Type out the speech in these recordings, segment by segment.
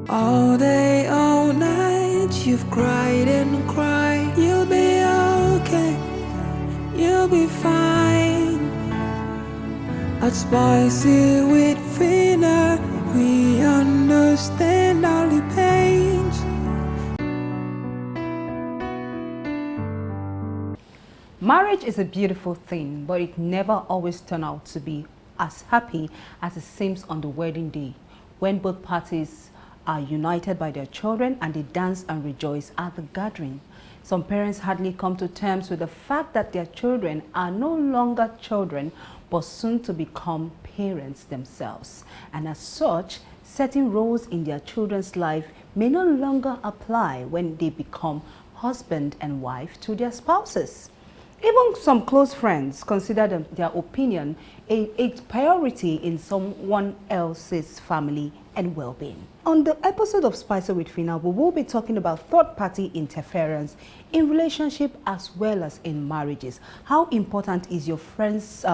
All day, all night, you've cried and cried. You'll be okay, you'll be fine. At Spicy with Phina, we understand all the pains. Marriage is a beautiful thing, but it never always turns out to be as happy as it seems on the wedding day, when both parties are united by their children and they dance and rejoice at the gathering. Some parents hardly come to terms with the fact that their children are no longer children, but soon to become parents themselves. And as such, certain roles in their children's life may no longer apply when they become husband and wife to their spouses. Even some close friends consider their opinion a priority in someone else's family and well-being. On the episode of Spicy with Phina, we will be talking about third-party interference in relationship as well as in marriages. How important is your friend's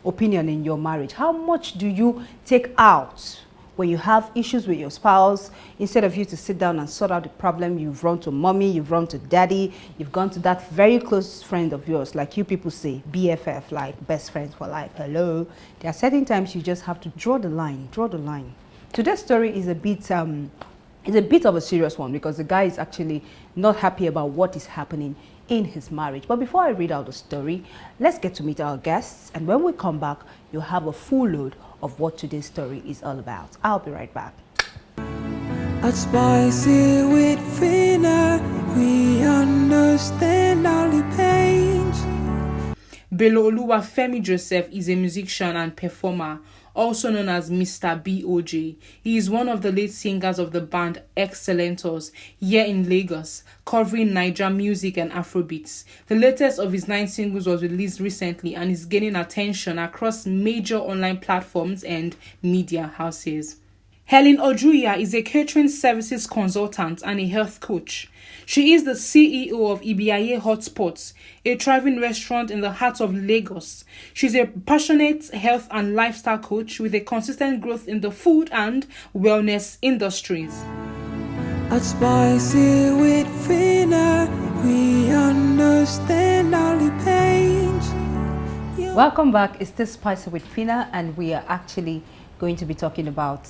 opinion in your marriage? How much do you take out when you have issues with your spouse? Instead of you to sit down and sort out the problem, you've run to mommy, you've run to daddy, you've gone to that very close friend of yours, like you people say, BFF, like best friends for life. Hello. There are certain times you just have to draw the line, draw the line. Today's story is a bit of a serious one because the guy is actually not happy about what is happening in his marriage. But before I read out the story, let's get to meet our guests, and when we come back, you'll have a full load of what today's story is all about. I'll be right back. At Spicy with Phina, we understand all the pains. Bello Oluwafemi Joseph is a musician and performer, also known as Mr. BOJ. He is one of the lead singers of the band Excellentos here in Lagos, covering Naija music and Afrobeats. The latest of his 9 singles was released recently and is gaining attention across major online platforms and media houses. Helen Ojuya is a catering services consultant and a health coach. She is the CEO of Ibiaye Hotspots, a thriving restaurant in the heart of Lagos. She's a passionate health and lifestyle coach with a consistent growth in the food and wellness industries. At Spicy with Phina, we understand all the pains. Welcome back. It's this Spicy with Phina, and we are actually going to be talking about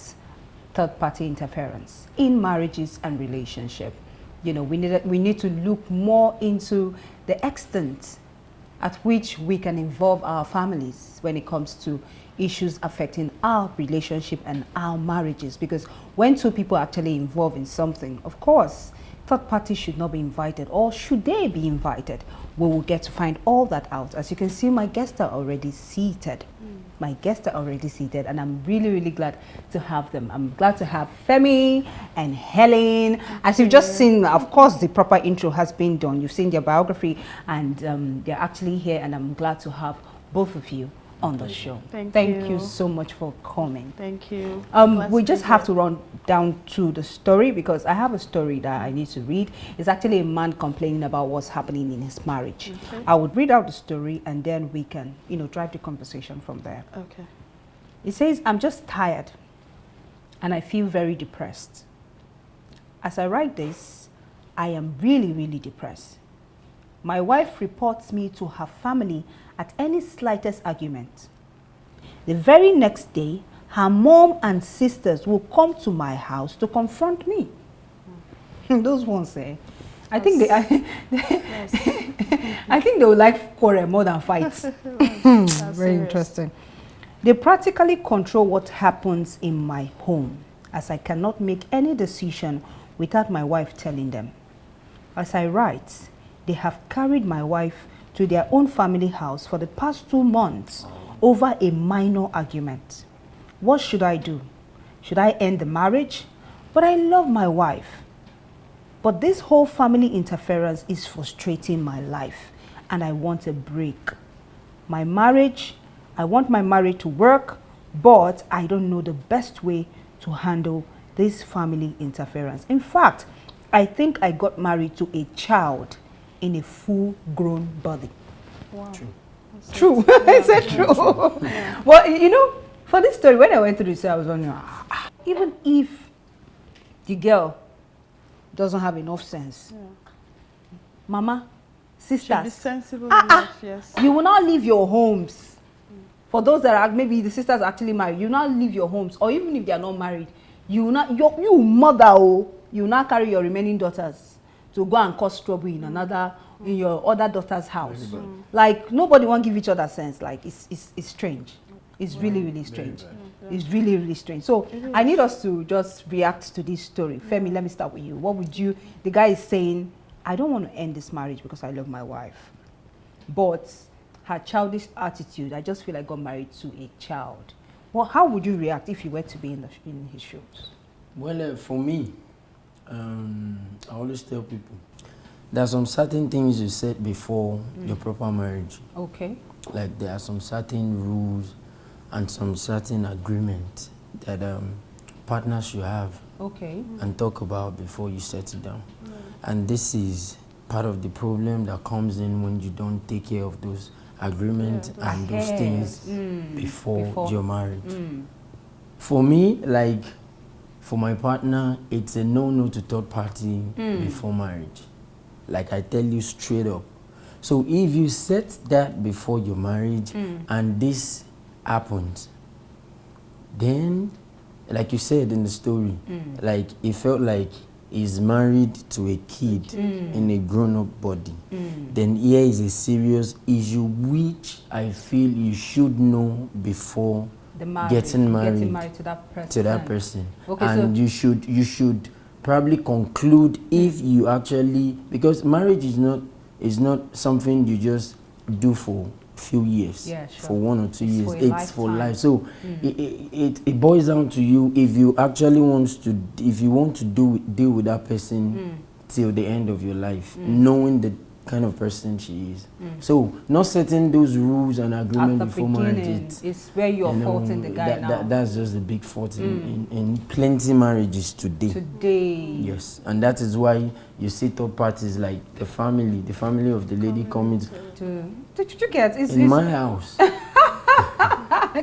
third-party interference in marriages and relationship. You know, we need to look more into the extent at which we can involve our families when it comes to issues affecting our relationship and our marriages. Because when two people are actually involved in something, of course, third parties should not be invited, or should they be invited? We will get to find all that out. As you can see, my guests are already seated. My guests are already seated, and I'm really, really glad to have them. I'm glad to have Femi and Helen. As you've just seen, of course, the proper intro has been done. You've seen their biography, and they're actually here, and I'm glad to have both of you on the show. Thank you so much for coming. Thank you. We just have to run down to the story because I have a story that I need to read. It's actually a man complaining about what's happening in his marriage. Okay. I would read out the story and then we can, drive the conversation from there. Okay. It says, I'm just tired and I feel very depressed. As I write this, I am really, really depressed. My wife reports me to her family at any slightest argument. The very next day, her mom and sisters will come to my house to confront me. Those ones say, I think they I think they would like quarrel more than fight. Very interesting. They practically control what happens in my home, as I cannot make any decision without my wife telling them. As I write, they have carried my wife to their own family house for the past 2 months over a minor argument. What should I do? Should I end the marriage? But I love my wife. But this whole family interference is frustrating my life, and I want a break. I want my marriage to work, but I don't know the best way to handle this family interference. In fact, I think I got married to a child in a full-grown body. Wow. True. I said true. Yeah. Well, for this story, when I went through this, I was wondering, even if the girl doesn't have enough sense. Yeah. Mama, Should be sisters, sensible enough, yes. you will not leave your homes. For those that are, maybe the sisters are actually married, you will not leave your homes, or even if they are not married, you will not, you mother, oh, you will not carry your remaining daughters to go and cause trouble in another, in your other daughter's house. Like, nobody won't give each other sense. Like, it's strange. It's really, really strange. It's really, really strange. So I need us to just react to this story. Femi, let me start with you. What would you, the guy is saying, I don't want to end this marriage because I love my wife. But her childish attitude, I just feel I got married to a child. Well, how would you react if you were to be in his shoes? Well, for me, I always tell people, there are some certain things you said before your proper marriage. Okay. Like there are some certain rules and some certain agreements that partners should have and talk about before you settle down. And this is part of the problem that comes in when you don't take care of those agreements and those things before you're married. For me, like for my partner, it's a no-no to third party before marriage. Like I tell you straight up. So if you set that before your marriage and this happens, then, like you said in the story, like it felt like he's married to a kid in a grown-up body. Then here is a serious issue which I feel you should know before getting married to that person. Okay, and so you should probably conclude if you actually, because marriage is not something you just do for few years, for 1 or 2 years. It's for life. So it boils down to you if you actually want to deal with that person till the end of your life, knowing the kind of person she is. So not setting those rules and agreements before marriage, it's where you're faulting the guy now. That's just a big fault in plenty marriages today. Yes, and that is why you see third parties like the family of the lady coming Did you get it's my house.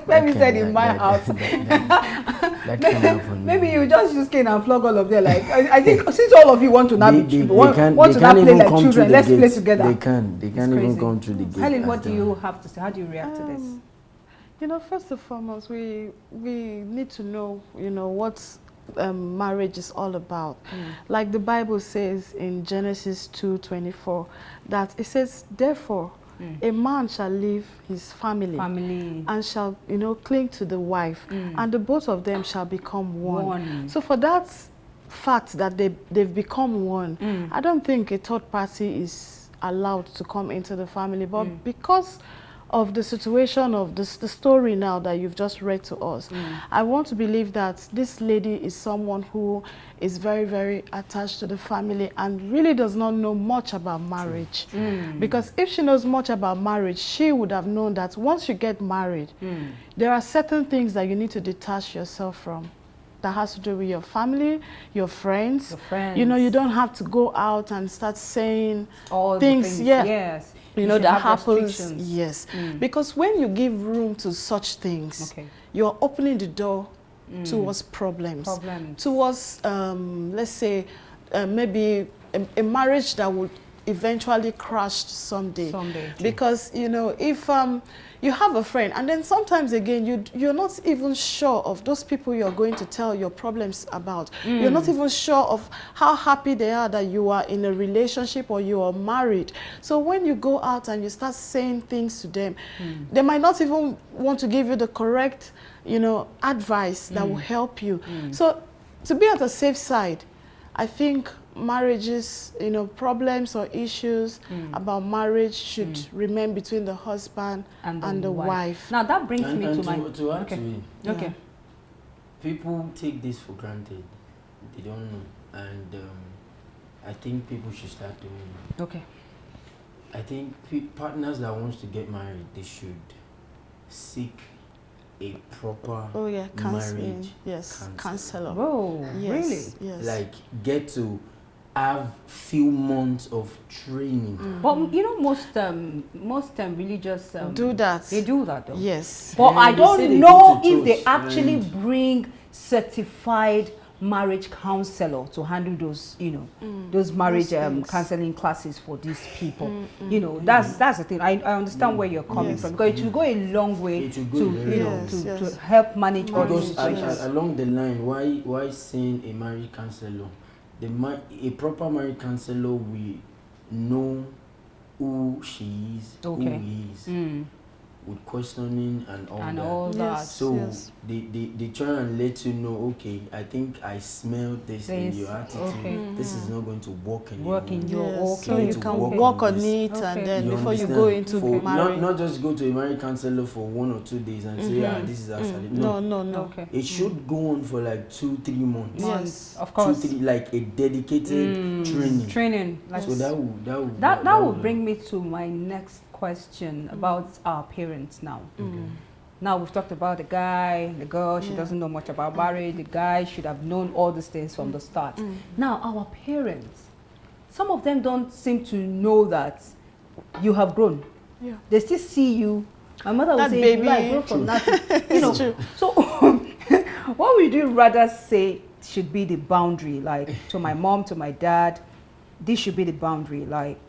Maybe said in my house. That can happen. Maybe you just use cane and flog all of them. Like I think since all of you want to now be children, want to now play like children, let's play together. They can't even come through the gate. Helen, what do you have to say? How do you react to this? You know, first and foremost, we need to know, you know, what marriage is all about. Like the Bible says in Genesis 2:24, that it says, therefore, a man shall leave his family and shall, you know, cling to the wife, and the both of them shall become one. So for that fact that they've become one, I don't think a third party is allowed to come into the family. But because of the situation of the story now that you've just read to us, I want to believe that this lady is someone who is very, very attached to the family and really does not know much about marriage. Because if she knows much about marriage, she would have known that once you get married, there are certain things that you need to detach yourself from. That has to do with your family, your friends. You know, you don't have to go out and start saying all things. Yes. You know, that happens. Yes. Because when you give room to such things, you're opening the door towards problems. Towards, let's say, maybe a marriage that would eventually crash someday. Because, you know, if you have a friend and then sometimes again you're not even sure of those people you're going to tell your problems about. You're not even sure of how happy they are that you are in a relationship or you are married. So when you go out and you start saying things to them, they might not even want to give you the correct, you know, advice that will help you. So to be on the safe side, I think marriages, you know, problems or issues about marriage should remain between the husband and the wife. Now that brings me to my... To add to it, people take this for granted. They don't know. And I think people should start doing it. I think partners that wants to get married, they should seek a proper marriage counselor. Oh, really? Yes. Like get to have few months of training. But you know, most religious do that. They do that though. Yes. But I don't know if they actually bring certified marriage counselor to handle those, you know, those marriage counseling classes for these people. You know, that's the thing. I understand where you're coming from, because it will go a long way to, you know, to help manage all these situations. Along the line, why seeing a marriage counselor? A proper marriage counselor will know who she is, who he is, with questioning and all that. So they try and let you know, okay, I think I smell this in your attitude. This is not going to work in your so you can work on it, and then before you go into marriage. Not just go to a marriage counselor for 1 or 2 days and say, this is us. No. It should go on for like 2-3 months. Yes, of course. 2-3, like a dedicated training. Like, so that will bring me to my next question about our parents now. Now we've talked about the guy, the girl, she doesn't know much about marriage, the guy should have known all these things from the start. Now our parents, some of them don't seem to know that you have grown. They still see you. My mother would say, baby, I grow from nothing. You know, so what would you rather say should be the boundary? Like, to my mom, to my dad, this should be the boundary. Like,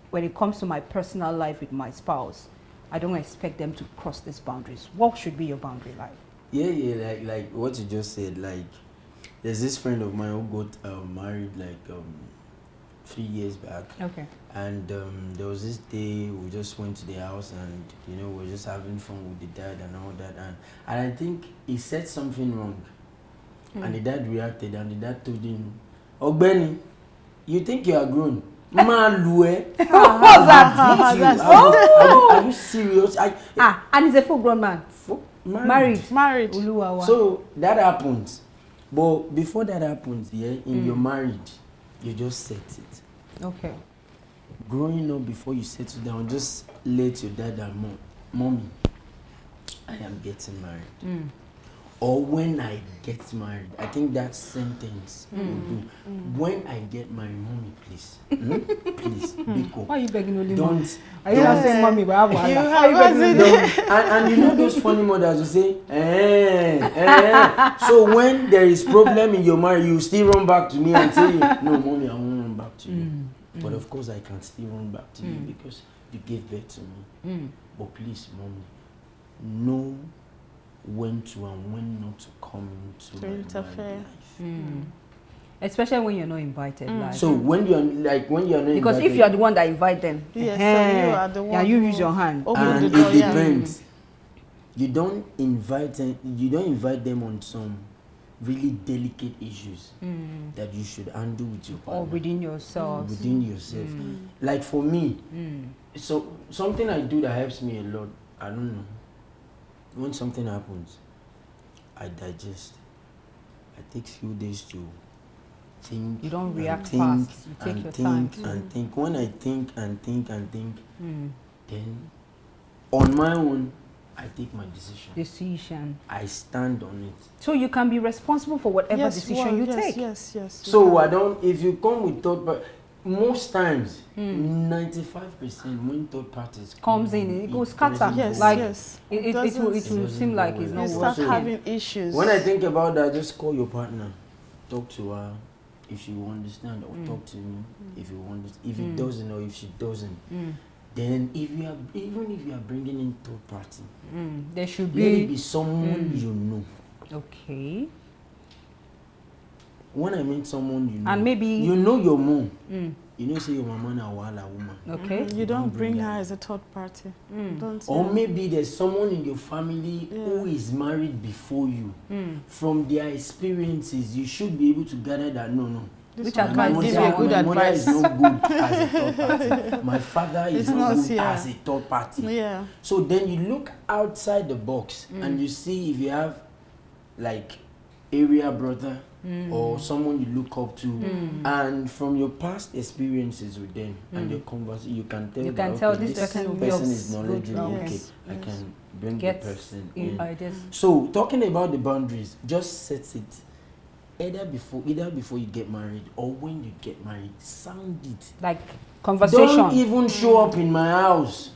when it comes to my personal life with my spouse, I don't expect them to cross these boundaries. What should be your boundary like? Like what you just said. Like, there's this friend of mine who got married like 3 years back. Okay. And there was this day we just went to the house, and you know, we were just having fun with the dad and all that, and I think he said something wrong, and the dad reacted, and the dad told him, "Oh Benny, you think you are grown? Malue." What's that? Are you serious? And he's a full-grown man. Married. So that happens. But before that happens, in your marriage, you just set it. Okay. Growing up, before you settle down, just let your dad and mommy, I am getting married. Or when I get married, I think that sentence will do. When I get married, mommy, please, please, Biko. Why are you begging only don't? Are you not saying mommy? But you and you know those funny mothers who say, So when there is problem in your marriage, you still run back to me and say, no, mommy, I won't run back to you. But of course, I can still run back to you because you gave birth to me. But please, mommy, know when to and when not to come into my life. Especially when you're not invited. Like. So when you're not because invited, if you're the one that invite them, so you are the one. You use your hand. And it depends. You don't invite them on some really delicate issues that you should handle with your partner. Or within yourself. Like for me, so something I do that helps me a lot, I don't know. When something happens, I digest. I take few days to think. You don't react fast. You take your time. And think. When I think and think and think, then on my own, I take my decision. I stand on it. So you can be responsible for whatever decision you take. Yes. So if you come with thought, but most times, 95% when third parties comes in, it goes scatter. It will seem like it's not working. You start having issues. When I think about that, just call your partner, talk to her if she will understand, or talk to me if you understand. If it doesn't or if she doesn't, then even if you are bringing in third party, there should let it be someone you know. Okay. When I mean someone you know, and maybe you know your mom, you know, say your mama na wala woman. Okay. You don't bring her as a third party. Don't. Or maybe there's someone in your family who is married before you. From their experiences, you should be able to gather that no. Which advice give you good advice? My mother is not good as a third party. My father is not good as a third party. Yeah. So then you look outside the box and you see if you have like area brother or someone you look up to, and from your past experiences with them and your conversation, you can tell this person is knowledgeable. Yes. I can bring the person in. Ideas. So talking about the boundaries, just set it. Either before you get married or when you get married, sound it. Like conversation. Don't even show up in my house.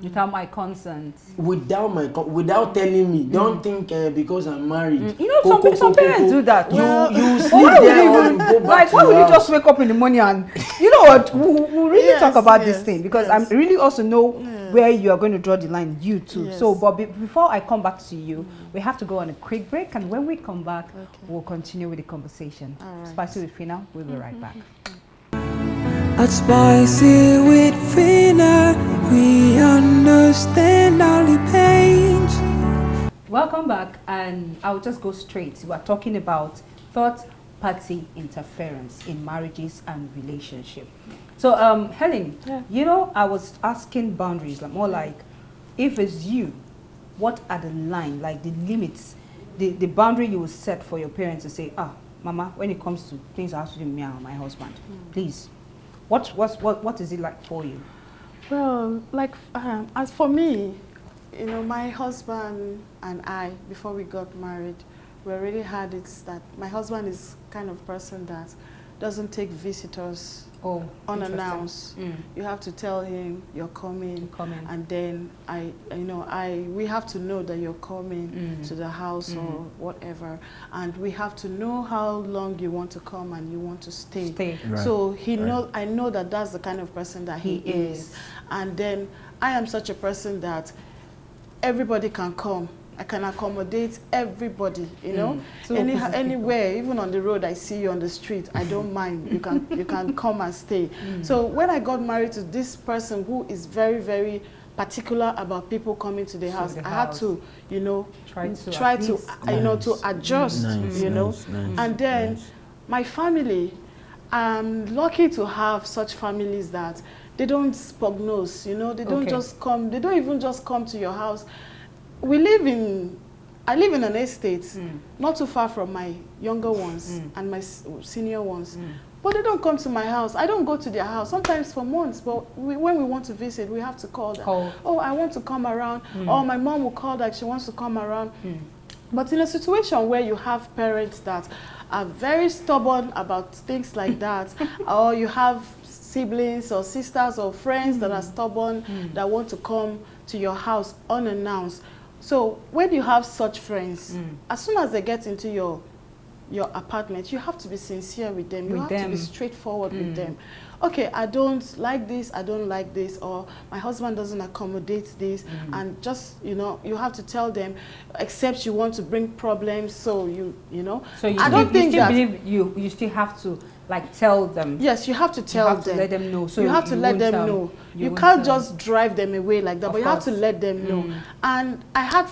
Without my consent. Without telling me. Don't think because I'm married. You know, some parents do that. You sleep there or you go back like, to why would your you just wake up in the morning and, you know what, we'll really talk about this thing, because I really also know where you are going to draw the line, you too. Yes. So, but before I come back to you, we have to go on a quick break, and when we come back, we'll continue with the conversation. Right. Spicy with Phina, we'll be right back. At Spicy with Phina, we understand all the pains. Welcome back, and I'll just go straight. We're talking about third-party interference in marriages and relationships. So, Helen, you know, I was asking boundaries, like more like, if it's you, what are the line, like the limits, the boundary you will set for your parents to say, Mama, when it comes to things that have to do with me and my husband, please, what is it like for you? Well, like, as for me, you know, my husband and I, before we got married, we already had it that my husband is kind of person that doesn't take visitors unannounced. You have to tell him you're coming, and then we have to know that you're coming to the house or whatever, and we have to know how long you want to come and you want to stay. Right. So I know that that's the kind of person that he is. And then I am such a person that everybody can come. I can accommodate everybody, you know, anywhere, even on the road. I see you on the street, I don't mind. You can come and stay. So when I got married to this person who is very, very particular about people coming to the house, I had to, you know, try to adjust, you know. And then my family, I'm lucky to have such families that they don't prognose, you know, they don't just come, they don't even just come to your house. I live in an estate, not too far from my younger ones and my senior ones. But they don't come to my house. I don't go to their house, sometimes for months. But when we want to visit, we have to call them. Oh, I want to come around. Or my mom will call that she wants to come around. But in a situation where you have parents that are very stubborn about things like that, or you have siblings or sisters or friends that are stubborn that want to come to your house unannounced. So when you have such friends, as soon as they get into your apartment, you have to be sincere with them. You have to be straightforward with them. Okay, I don't like this, or my husband doesn't accommodate this, and just, you know, you have to tell them, except you want to bring problems, so you know. So I don't think that you still have to like tell them. Yes, you have to tell them. You have to let them know. So you have to let them know. You can't just drive them away like that, but you have to let them know. And I had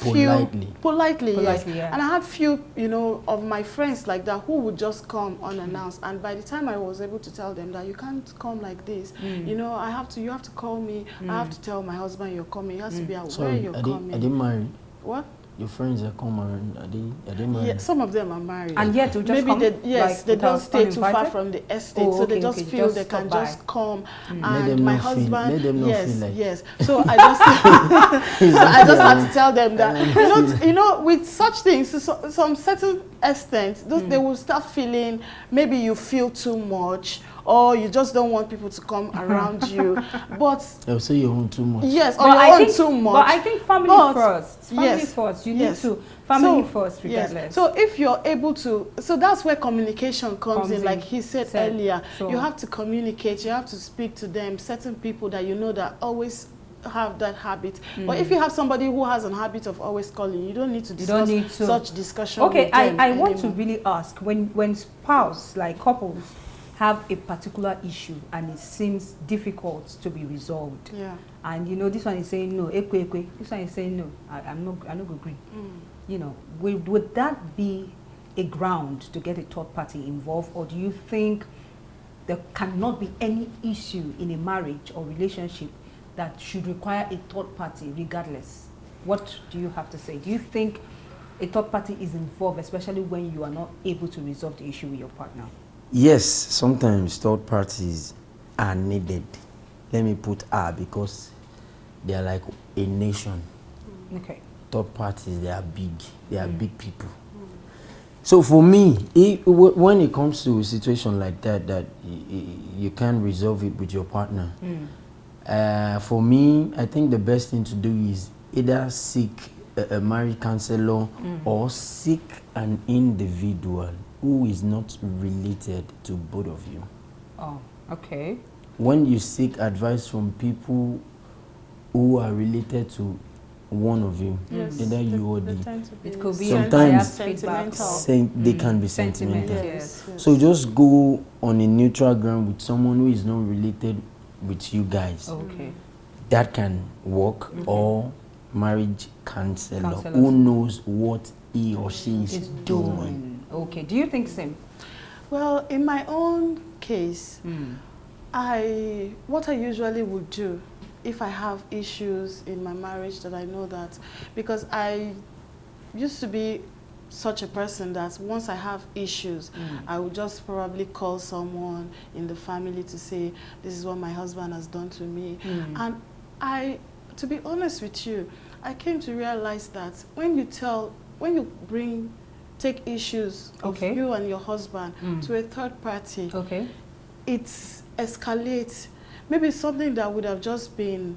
politely, yes. Yeah. And I had few, you know, of my friends like that who would just come unannounced. And by the time I was able to tell them that you can't come like this, you know, you have to call me. I have to tell my husband you're coming. He has to be aware you're coming. Are they married? What? Your friends that come around, are they married? Yeah, some of them are married. And yet to just come, they don't stay too far from the estate, so they just feel they can just come. And my husband, let them not feel like. Yes. So I just had to tell them that you know, with such things, to some certain extent, they will start feeling maybe you feel too much, or you just don't want people to come around you. But they'll say you own too much. Yes, or you own too much. But I think family first. Family first. You need to family first, regardless. Yes. So if you're able to, so that's where communication comes in. Like he said earlier, you have to communicate. You have to speak to them. Certain people that you know that always have that habit. But if you have somebody who has a habit of always calling, you don't need to discuss such discussion. Okay, I want to really ask, when spouse, like couples, have a particular issue and it seems difficult to be resolved. Yeah. And you know, this one is saying no, this one is saying no, I'm not agree. You know, would that be a ground to get a third party involved, or do you think there cannot be any issue in a marriage or relationship that should require a third party regardless? What do you have to say? Do you think a third party is involved, especially when you are not able to resolve the issue with your partner? Yes, sometimes third parties are needed. Let me put because they are like a nation. Okay. Third parties, they are big. They are big people. So for me, when it comes to a situation like that, that you can't resolve it with your partner, For me, I think the best thing to do is either seek a marriage counselor or seek an individual who is not related to both of you. Oh, okay. When you seek advice from people who are related to one of you, either you or the it could be sometimes sentimental. they can be sentimental. Yes. So just go on a neutral ground with someone who is not related with you guys. Okay. That can work, or marriage counselor Counselors. who knows what he or she is doing. Okay. Do you think same? Well, in my own case, what I usually would do if I have issues in my marriage that I know that, because I used to be such a person that once I have issues, I would just probably call someone in the family to say, this is what my husband has done to me. And to be honest with you, I came to realize that when you take issues of you and your husband to a third party, it escalates. Maybe something that would have just been,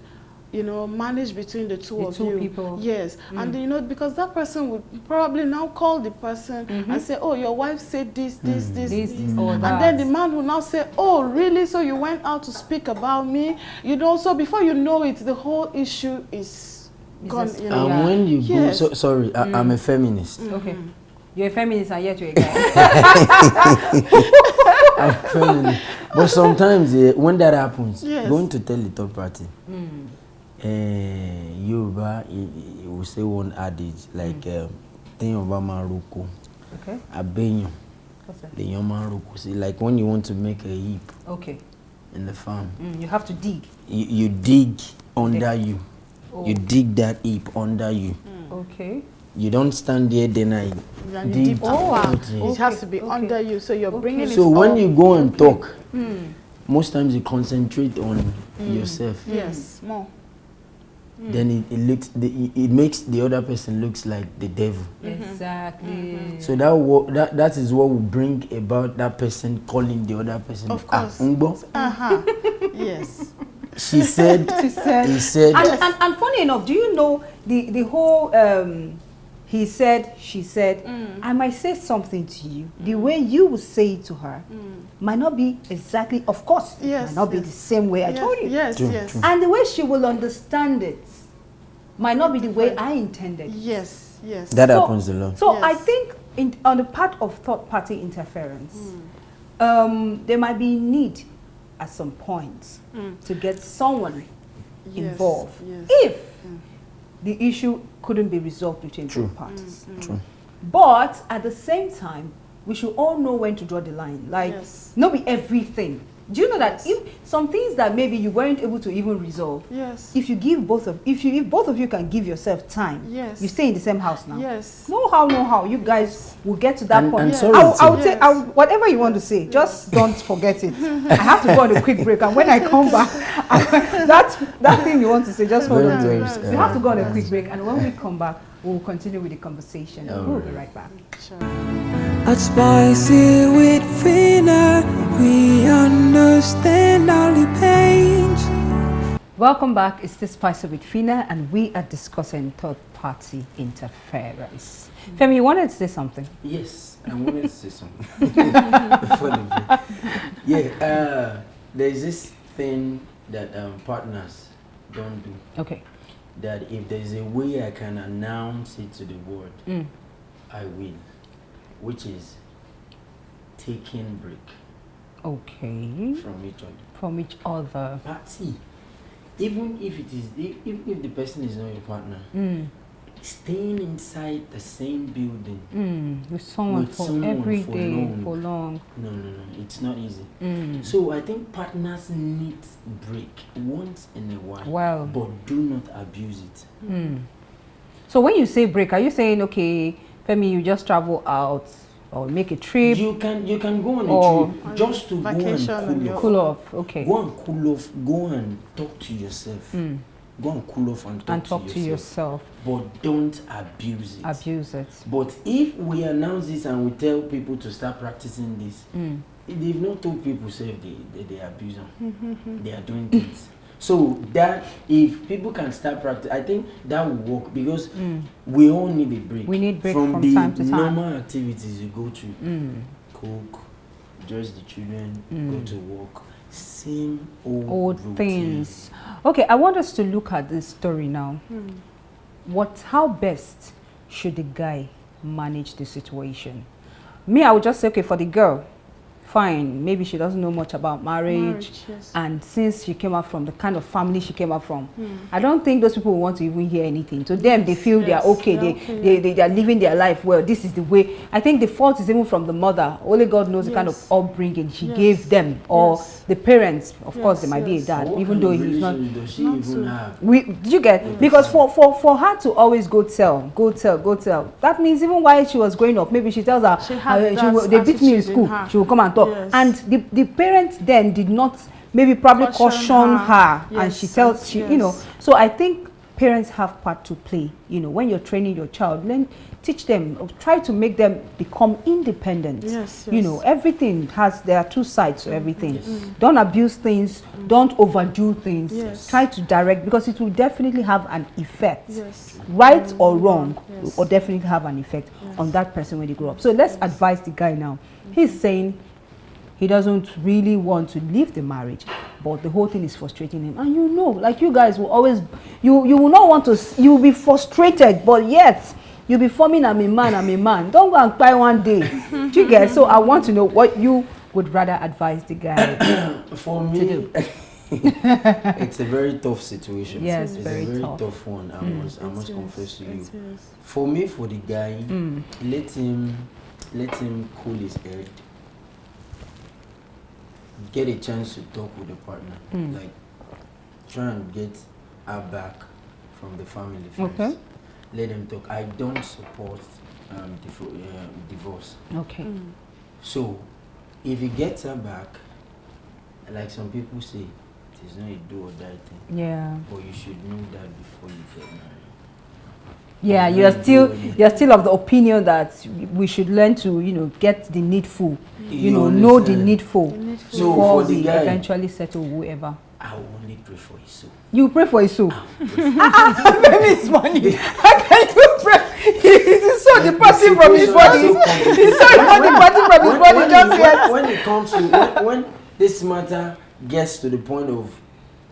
managed between the two people. Yes. And, because that person would probably now call the person and say, oh, your wife said this. And then the man will now say, oh, really? So you went out to speak about me? So before you know it, the whole issue is gone. When you go, sorry, I'm a feminist. Okay. You're a feminist and yet you're a guy. I'm feminist. But sometimes when that happens, going to tell the third party, Yoruba, we say one adage, like, thing about Maroko. Okay. Abenyo. The young Maroko. See, like when you want to make a heap in the farm, you have to dig. You dig under you. You dig that heap under you. Okay. You don't stand there, then I dig. It has to be under you, so you're bringing it. So when you go and talk, most times you concentrate on yourself. Yes, more. Then it makes the other person looks like the devil. Exactly. So that is what will bring about that person calling the other person. Of course. Yes. She said. He said. And funny enough, do you know the whole he said, she said, I might say something to you. The way you would say it to her might not be exactly, of course, might not be the same way I told you. Yes, True. And the way she will understand it might not be the way I intended. Yes. That happens a lot. So I think on the part of third-party interference, there might be need at some point to get someone involved if the issue couldn't be resolved between both parties. True. But at the same time, we should all know when to draw the line. Like, not be everything. Do you know that if some things that maybe you weren't able to even resolve, if both of you can give yourself time, you stay in the same house now. No how you guys will get to that point. I would say whatever you want to say, just don't forget it. I have to go on a quick break, and when I come back, that thing you want to say, just hold on to it. We have to go on a quick break, and when we come back, we'll continue with the conversation. We'll be right back. Sure. At Spicy with Phina, we understand all the pains. Welcome back. It's the Spicy with Phina, and we are discussing third-party interference. Femi, you wanted to say something? Yes, I wanted to say something. Before the break. There's this thing that partners don't do. Okay. That if there's a way I can announce it to the world, I will. Which is taking break. Okay. From each other. But see, even if it is, if the person is not your partner, staying inside the same building with someone every day for long. No, it's not easy. So I think partners need break once in a while, but do not abuse it. So when you say break, are you saying, okay, Femi, you just travel out or make a trip? You can go on a trip just to go and cool off. Okay. Go and cool off. Go and talk to yourself. Go and cool off and talk to yourself. But don't abuse it. But if we announce this and we tell people to start practicing this, they've not told people say they abuse them. They are doing things. So that if people can start practice, I think that will work because we all need a break. We need break from from the time to time. normal activities you go to, cook, dress the children, go to work. Same old routine. Things. Okay, I want us to look at this story now. How best should the guy manage the situation? Me, I would just say, okay, for the girl, fine, maybe she doesn't know much about marriage, yes. and since she came up from the kind of family she came up from, I don't think those people want to even hear anything. To them, they feel they are okay, they are living their life well. This is the way. I think the fault is even from the mother. Only God knows the kind of upbringing she gave them, or the parents. Of course, there might be a dad, even though he's not. Does she even have? Did you get? Because for her to always go tell, that means even while she was growing up, maybe she tells her, they beat me in school, she will come and talk. Yes. And the parents then did not maybe probably caution her, and she tells you know. So I think parents have part to play. You know, when you're training your child, teach them, try to make them become independent. You know, everything there are two sides to everything. Don't abuse things, don't overdo things. Try to direct, because it will definitely have an effect. Right or wrong, will definitely have an effect on that person when they grow up. So let's advise the guy now. He's saying he doesn't really want to leave the marriage, but the whole thing is frustrating him. And you know, like you guys will always, you will not want to, you will be frustrated, but yet you'll be forming, I'm a man. Don't go and cry one day. Do you get? So I want to know what you would rather advise the guy. For me, it's a very tough situation. Yes, it's very a very tough. tough one. I must confess to you. For me, for the guy, let him cool his head. Get a chance to talk with the partner. Like, try and get her back from the family first. Okay. Let them talk. I don't support divorce. Okay. So, if he gets her back, like some people say, it is not a do or die thing. Yeah. But you should know that before you get married. Yeah, you're still of the opinion that we should learn to, you know, get the needful, know the needful, So before for the we guy, eventually settle whoever. I will only pray for his soul. You pray for his soul. Baby, it's money. How can you pray? He's so departing from his body. He's so departing from his body just yet. When it comes to when this matter gets to the point of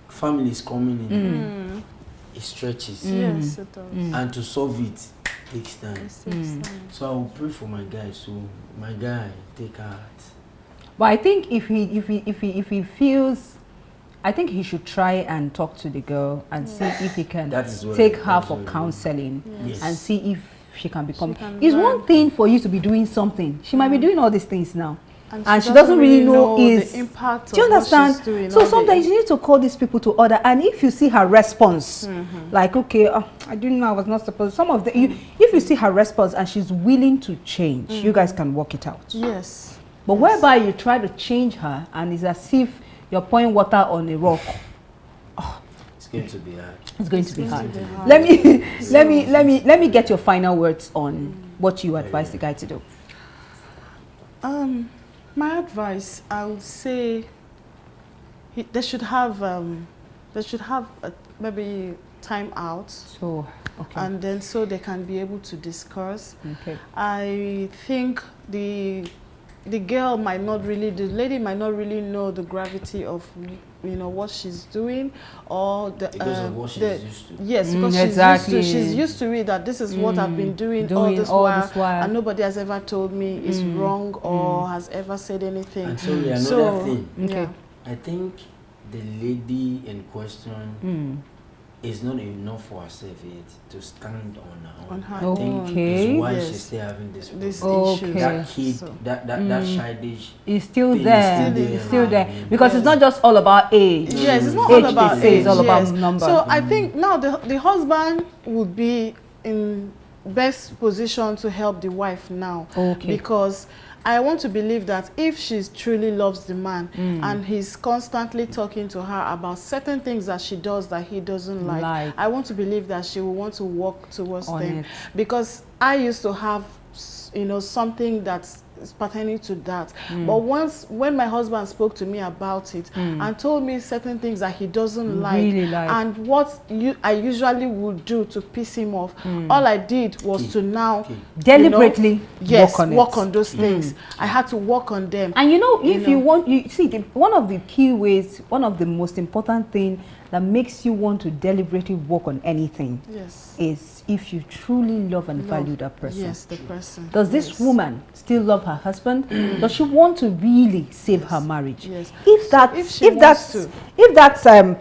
families coming in, it stretches. Yes, it does. And to solve it takes time. So I will pray for my guy. So my guy, take heart. But I think if he feels, I think he should try and talk to the girl and see if he can take her for counseling and see if she can become. It's one thing for you to be doing something. She might be doing all these things now. And she doesn't really know the impact. Do you understand? So sometimes you need to call these people to order, and if you see her response, like, okay, I didn't know I was not supposed. Some of the, if you see her response and she's willing to change, you guys can work it out. Yes. But whereby you try to change her, and it's as if you're pouring water on a rock. It's going to be hard. It's going to be hard. Let me get your final words on what you advise the guy to do. My advice, I would say, they should have maybe time out. So, okay. And then so they can be able to discuss. Okay. I think the girl might not really, the lady might not really know the gravity of, you know, what she's doing, or the because of what she's used to. Yes, because she's used to it, that this is what I've been doing all this while, and nobody has ever told me it's wrong or has ever said anything. And sorry, another thing. Okay. I think the lady in question is not enough for herself yet to stand on her own. I think is why she's still having this issue. That kid, that childish is still there. It's still there. Because it's not just all about age. Yes, it's not all about age. It's all about numbers. So I think now the husband would be in best position to help the wife now. Because I want to believe that if she truly loves the man and he's constantly talking to her about certain things that she does that he doesn't like, I want to believe that she will want to work towards them. Because I used to have, you know, something that pertaining to that. But when my husband spoke to me about it and told me certain things that he doesn't like, and what I usually would do to piss him off, all I did was to now deliberately work on those things. I had to work on them. And if you want, you see, one of the key ways, one of the most important thing that makes you want to deliberately work on anything is if you truly love and value that person. Yes, the person. Does this woman still love her husband? Does she want to really save her marriage? Yes. If that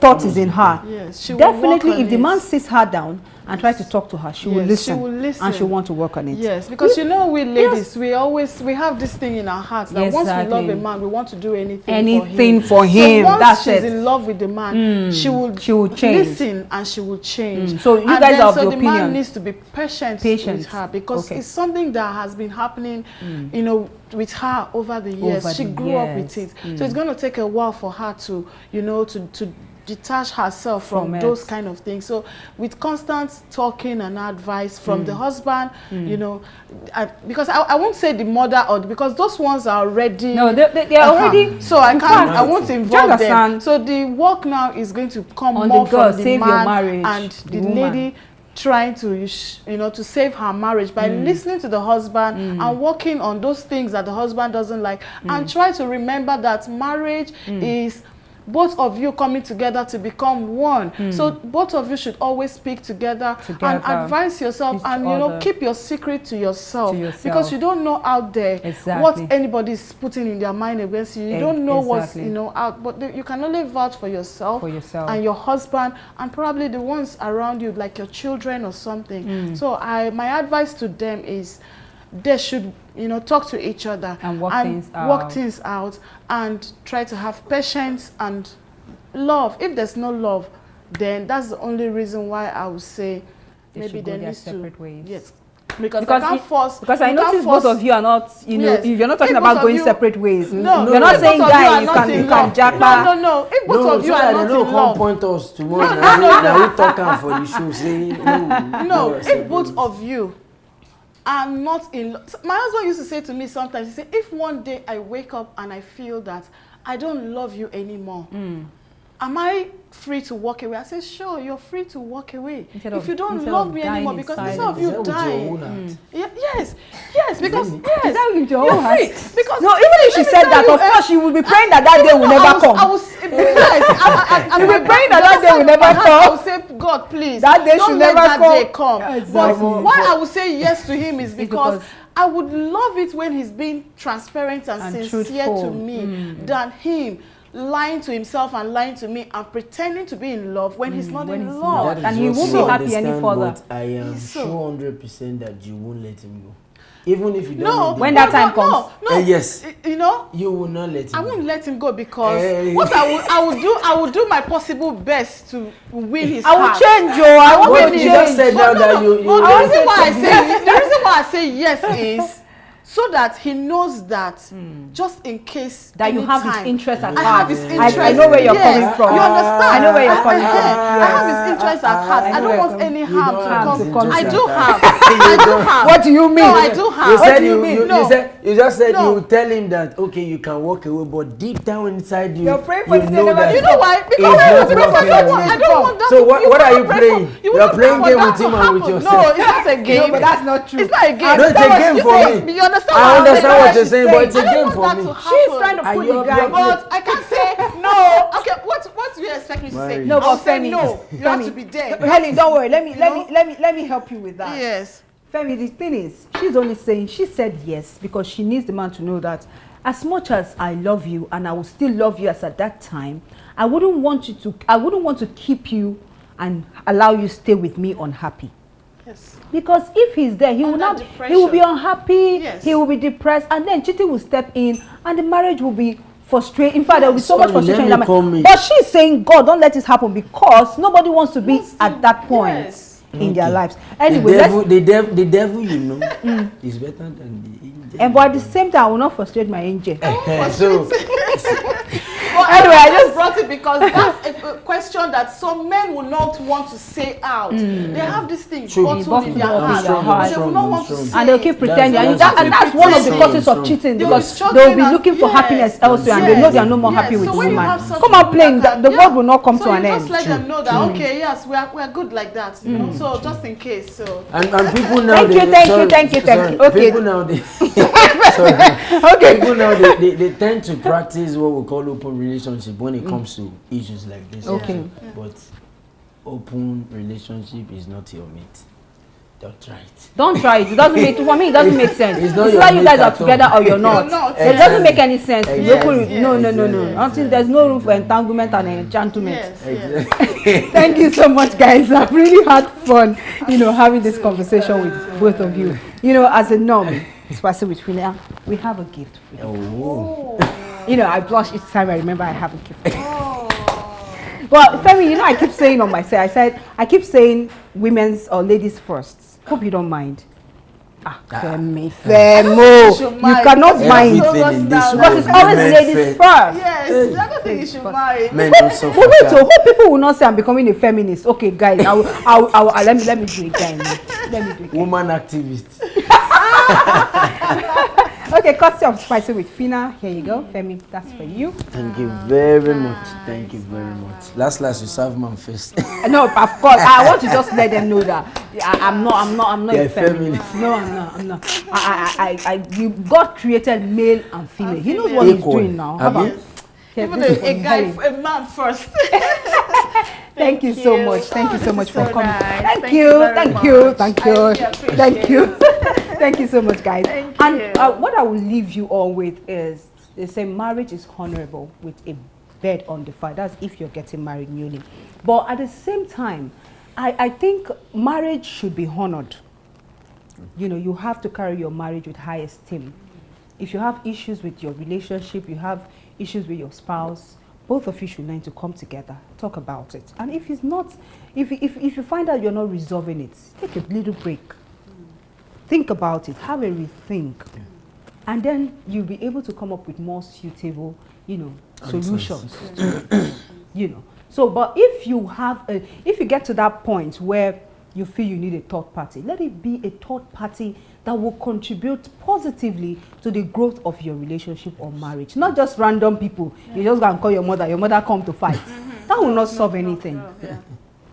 thought is in her, she definitely, if the man sits her down and try to talk to her, she will listen. She will listen. And she'll want to work on it. Yes, because we ladies, we have this thing in our hearts that once we love a man, we want to do anything for him. So once she's in love with the man, she will change. Listen, and she will change. So you guys are of the opinion. So the man needs to be patient with her, because it's something that has been happening, with her over the years. She grew up with it. So it's going to take a while for her to, to detach herself from those kind of things. So with constant talking and advice from the husband, because I won't say the mother, because those ones are already they are already, so I won't involve them. So the work now is going to come more from the man and the lady trying to to save her marriage by listening to the husband and working on those things that the husband doesn't like, and try to remember that marriage is both of you coming together to become one. So both of you should always speak together. And advise yourself, and keep your secret to yourself, because you don't know out there what anybody is putting in their mind against you. You don't know what's out, but you can only vouch for yourself and your husband, and probably the ones around you, like your children or something. So my advice to them is they should talk to each other and work things out and try to have patience and love. If there's no love, then that's the only reason why I would say maybe there needs to separate ways. Yes, because I can't force. Because I notice both of you are not, you're not talking about going separate ways. No, you're not saying, guy, you can jack back. No. If both of you are not in love, point us tomorrow. Now you talking for the show, say no. If both of you I'm not in love. My husband used to say to me sometimes, he said, if one day I wake up and I feel that I don't love you anymore, am I free to walk away? I said, sure, you're free to walk away. If you don't love me anymore, because instead of you dying. Yes, because you're free. Because no, even if she said that, of course she will be praying that day will never come. I will be praying that day will never come. I will say, God, please, that day should never come. But why I would say yes to him is because I would love it when he's being transparent and sincere to me than him lying to himself and lying to me and pretending to be in love when he's not in love. And he won't be happy any further. But I am sure 100% that you won't let him go. Even if you don't when that time comes. Yes. You will not let him go. I won't let him go because what I will do my possible best to win his heart. I will change you. I want to change. You just said now that you the reason why I say yes is so that he knows that just in case that you have his interest at heart. I have his interest. I know where you're coming from. You understand? I know where you're coming from. I have his interest at heart. I don't want any harm to come. I do have. What do you mean? No, I do have. What do you mean? You just said you tell him that okay, you can walk away, but deep down inside you, you're praying for you know that. You know why? Because I don't want that. So what are you praying? You're playing game with him and with yourself. No, it's not a game. No, but that's not true. It's not a game. No, it's a game for me. You understand? I understand what you're saying, but it's a game for me. She's trying to put the guy. But I can't say no. Okay, what do you expect me to say? No, but Femi, no. You have to be there. Helen, don't worry. Let me help you with that. Yes. Femi, the thing is, she's only saying she said yes because she needs the man to know that as much as I love you and I will still love you as at that time, I wouldn't want to keep you and allow you stay with me unhappy. Yes. Because if he's there, he will be unhappy, he will be depressed, and then cheating will step in and the marriage will be frustrated. In fact, there will be so much frustration in that marriage. But she's saying, God, don't let this happen because nobody wants to be at that point in their lives. Anyway, the devil is better than the angel. And but at the same time, I will not frustrate my angel. So Anyway, I just brought it because that's a question that some men will not want to say out. They have this thing bottled in their heart, but they will not want to say. And they'll keep pretending. And that's that's one of the causes of cheating, because They'll be they'll be struggling looking for happiness elsewhere, and they know they are no more happy with So the when you woman. have such Come on, playing. The world will not come so to an you end. just let them know that okay, yes, we're good like that. You know, so just in case. So and people now Thank you. Okay. People now people now they tend to practice what we call open relationship when it comes to issues like this. Okay. But open relationship is not your mate. Don't try it. Don't try it. It doesn't make, for me, it doesn't make sense. It's not It's your like you mate guys are at all. together or you're not. You're not. It doesn't make any sense. Exactly. No. Exactly. Until there's no room for entanglement and enchantment. yes. Exactly. Thank you so much, guys. I've really had fun, having this conversation with both of you. As a norm, especially with Phina, we have a gift for you. Oh. I blush each time I remember I have a gift. Well, Femi, I keep saying on my side, I keep saying women's or ladies first. Hope you don't mind. Femo, you cannot mind. Everything in this Because it's always ladies first. Yes, I don't think you should marry. Men don't suffer. But wait, so hope people will not say I'm becoming a feminist. Okay, guys, let me do it again. Woman activist. Okay, courtesy of Spicy with Phina. Here you go, Femi. That's for you. Thank you very much. Thank you very much. Last you serve man first. No, of course. I want to just let them know that I'm not They're a feminist. No, I'm not. God created male and female. He knows what he's doing now. How about? Even a man first. Thank you so much. Thank you so much for coming. Nice. Thank you so much, guys. And what I will leave you all with is, they say marriage is honorable with a bed undefiled. That's if you're getting married newly. But at the same time, I think marriage should be honored. You have to carry your marriage with high esteem. If you have issues with your relationship, you have issues with your spouse, both of you should learn to come together, talk about it. And if it's not, if you find out you're not resolving it, take a little break. Think about it, have a rethink. And then you'll be able to come up with more suitable, solutions. So, but if you get to that point where you feel you need a third party, let it be a third party that will contribute positively to the growth of your relationship or marriage. Not just random people. You just go and call your mother come to fight. That will not solve anything.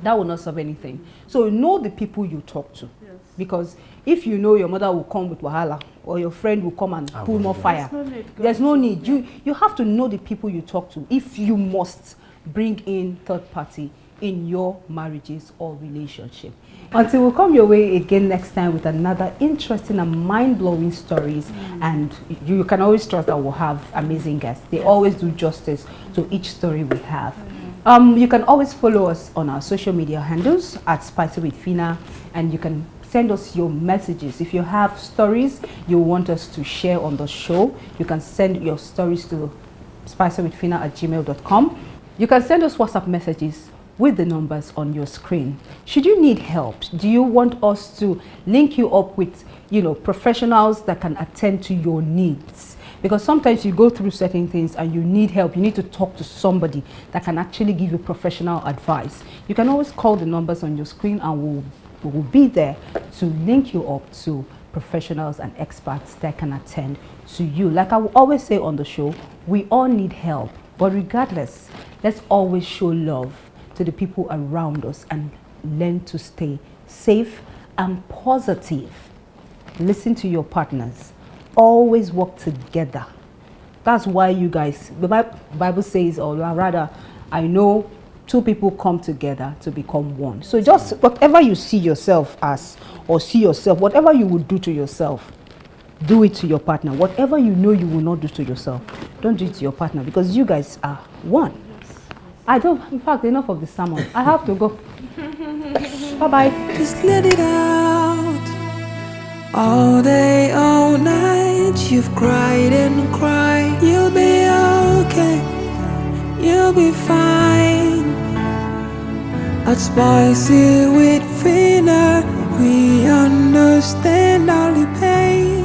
That will not solve anything. So know the people you talk to. Because if you know your mother will come with wahala, or your friend will come and pull more fire, there's no need. You have to know the people you talk to if you must bring in third party in your marriages or relationship. Until we come your way again next time with another interesting and mind-blowing stories, and you can always trust that we'll have amazing guests. They always do justice to each story we have. You can always follow us on our social media handles at Spicy with Phina, and you can send us your messages. If you have stories you want us to share on the show, you can send your stories to spicywithphina@gmail.com. You can send us WhatsApp messages with the numbers on your screen. Should you need help, do you want us to link you up with professionals that can attend to your needs? Because sometimes you go through certain things and you need help. You need to talk to somebody that can actually give you professional advice. You can always call the numbers on your screen, and we'll be there to link you up to professionals and experts that can attend to you. Like I will always say on the show, we all need help, but regardless, let's always show love to the people around us and learn to stay safe and positive. Listen to your partners. Always work together. That's why you guys, the Bible says, or rather, I know two people come together to become one. So just whatever you see yourself as, or see yourself, whatever you would do to yourself, do it to your partner. Whatever you know you will not do to yourself, don't do it to your partner, because you guys are one. In fact, enough of the sermon. I have to go. Bye-bye. Just let it out. All day, all night, you've cried and cried. You'll be okay. You'll be fine. At Spicy with Phina, we understand all the pain.